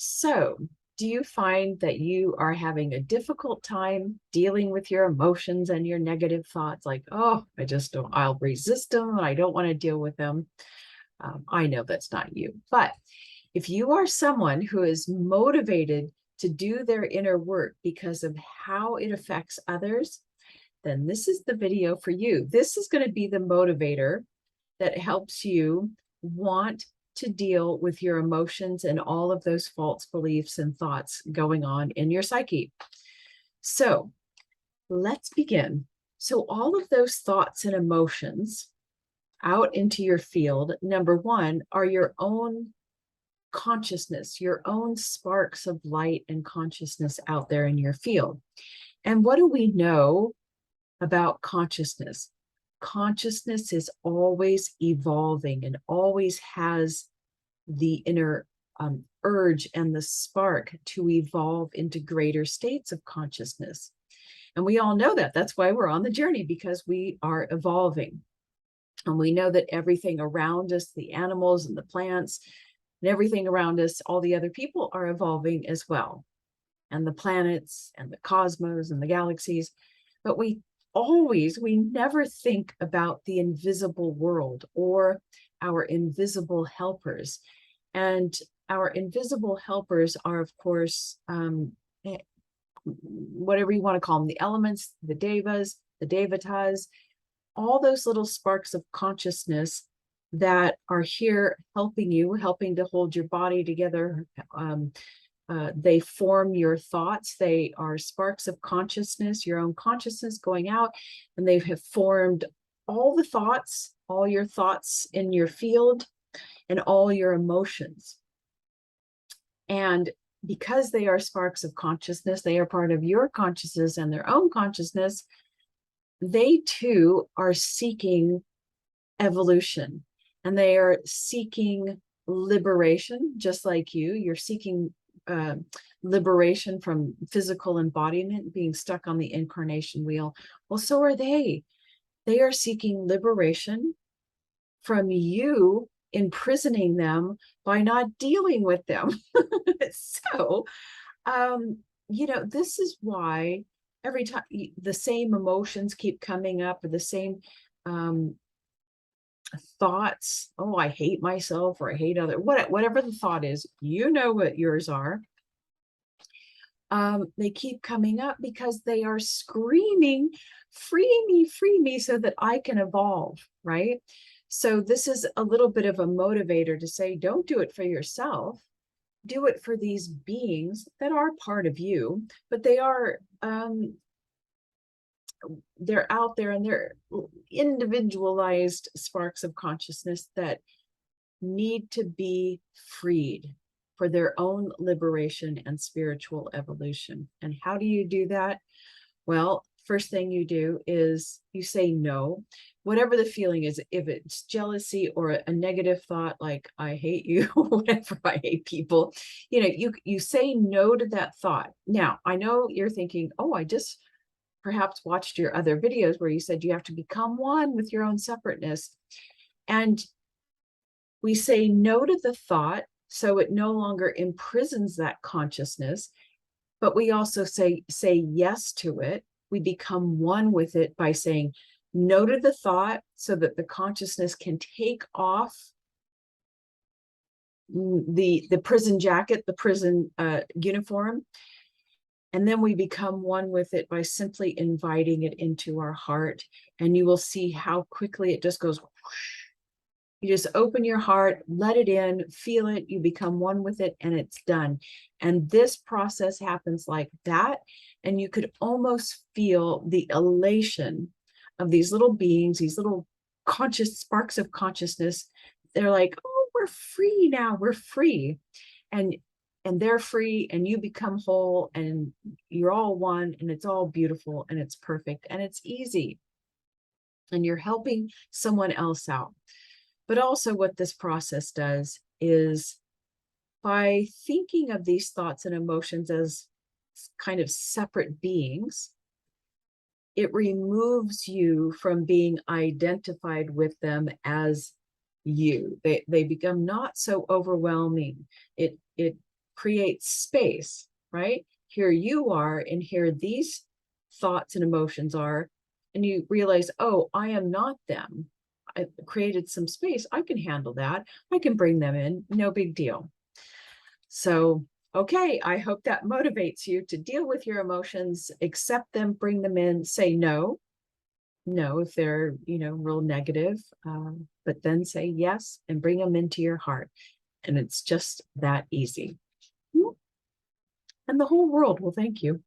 So, do you find that you are having a difficult time dealing with your emotions and your negative thoughts? Like, oh, I just don't, I'll resist them and I don't want to deal with them. I know that's not you. But if you are someone who is motivated to do their inner work because of how it affects others, then this is the video for you. This is going to be the motivator that helps you want to deal with your emotions and all of those false beliefs and thoughts going on in your psyche. So let's begin. So all of those thoughts and emotions out into your field, number one, are your own consciousness, your own sparks of light and consciousness out there in your field. And what do we know about consciousness? Consciousness is always evolving and always has the inner urge and the spark to evolve into greater states of consciousness. And we all know that. That's why we're on the journey, because we are evolving. And we know that everything around us, the animals and the plants and everything around us, all the other people are evolving as well. And the planets and the cosmos and the galaxies. But we never think about the invisible world or our invisible helpers. And our invisible helpers are, of course, whatever you want to call them, the elements, the devas, the devatas, all those little sparks of consciousness that are here helping you, helping to hold your body together. They form your thoughts. They are sparks of consciousness, your own consciousness going out, and they have formed all the thoughts, all your thoughts in your field, and all your emotions. And because they are sparks of consciousness, they are part of your consciousness and their own consciousness, they too are seeking evolution, and they are seeking liberation, just like you. You're seeking liberation from physical embodiment, being stuck on the incarnation wheel. Well, so are they. They are seeking liberation from you imprisoning them by not dealing with them. So, this is why every time the same emotions keep coming up, or the same thoughts. Oh, I hate myself, or I hate other, whatever the thought is, you know what yours are. They keep coming up because they are screaming, free me, so that I can evolve, right? So this is a little bit of a motivator to say, don't do it for yourself. Do it for these beings that are part of you, but they are they're out there, and they're individualized sparks of consciousness that need to be freed for their own liberation and spiritual evolution. And how do you do that? Well, first thing you do is you say no, whatever the feeling is. If it's jealousy or a negative thought like I hate you, whatever, I hate people, you say no to that thought. Now, I know you're thinking, oh, I just perhaps watched your other videos where you said you have to become one with your own separateness. And we say no to the thought so it no longer imprisons that consciousness, but we also say yes to it. We become one with it by saying no to the thought so that the consciousness can take off the prison jacket, the prison uniform. And then we become one with it by simply inviting it into our heart. And you will see how quickly it just goes whoosh. You just open your heart, let it in, feel it, you become one with it, and it's done. And this process happens like that. And you could almost feel the elation of these little beings, these little conscious sparks of consciousness. They're like, oh, we're free now, we're free. And they're free, and you become whole, and you're all one, and it's all beautiful, and it's perfect, and it's easy. And you're helping someone else out. But also what this process does is, by thinking of these thoughts and emotions as kind of separate beings, it removes you from being identified with them as you. They become not so overwhelming. It creates space, right? Here you are, and here these thoughts and emotions are, and you realize, oh, I am not them. I created some space. I can handle that. I can bring them in. No big deal. So, okay, I hope that motivates you to deal with your emotions, accept them, bring them in, say no. No, if they're, real negative, but then say yes and bring them into your heart. And it's just that easy. And the whole world will thank you.